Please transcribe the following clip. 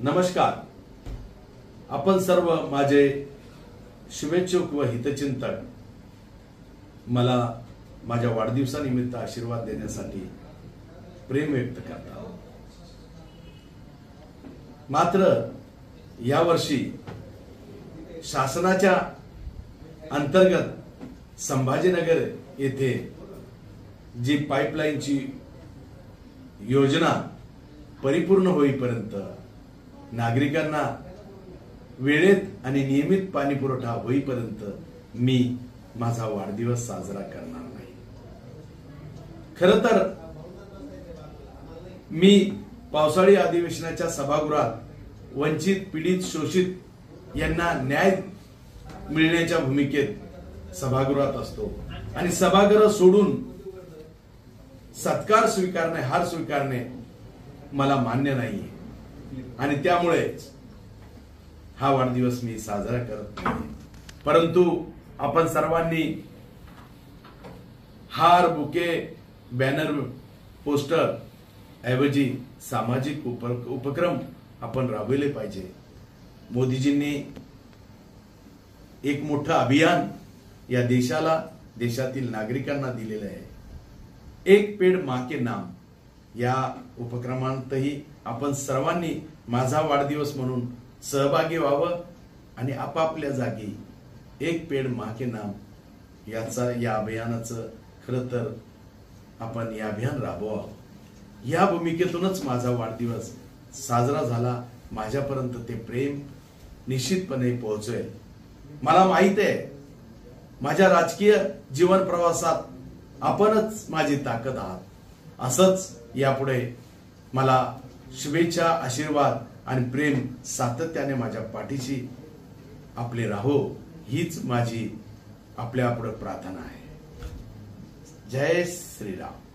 नमस्कार. आपण सर्व माझे शुभेच्छुक व हितचिंतक मला माझ्या वाढदिवसानिमित्त आशीर्वाद देण्यासाठी प्रेम व्यक्त करतात. मात्र यावर्षी शासनाच्या अंतर्गत संभाजीनगर येथे जी पाईपलाईनची योजना परिपूर्ण होईपर्यंत नागरिकांना वेळेत आणि नियमित पाणी पुरवठा होईपर्यंत मी माझा वाढदिवस साजरा करणार नाही. खरं तर मी पावसाळी अधिवेशनाच्या सभागृहात वंचित, पीडित, शोषित यांना न्याय मिळण्याच्या भूमिकेत सभागृहात असतो आणि सभागृह सोडून सत्कार स्वीकारणे, हार स्वीकारणे मला मान्य नाही आणि त्यामुळे हा वाढदिवस मी साजरा करत नाही. परंतु आपण सर्वांनी हार, बुके, बॅनर, पोस्टर ऐवजी सामाजिक उपक्रम आपण राबविले पाहिजे. मोदीजींनी एक मोठं अभियान या देशाला, देशातील नागरिकांना दिलेलं आहे. एक पेड़ मां के नाम या उपक्रमांतही आपण सर्वांनी माझा वाढदिवस म्हणून सहभागी व्हावं आणि आपापल्या जागी एक पेड़ मां के नाम या अभियानाचं खरं तर आपण हे अभियान राबवावं. या भूमिकेतूनच माझा वाढदिवस साजरा झाला. माझ्यापर्यंत ते प्रेम निश्चितपणे पोहोचेल. मला माहित आहे माझ्या राजकीय जीवन प्रवासात आपणच माझी ताकद आहात. असंच यापुढे मला शुभेच्छा, आशीर्वाद आणि प्रेम सातत्याने माझ्या पाठीशी आपले राहो, हीच माझी आपल्यापुढे प्रार्थना आहे. जय श्रीराम.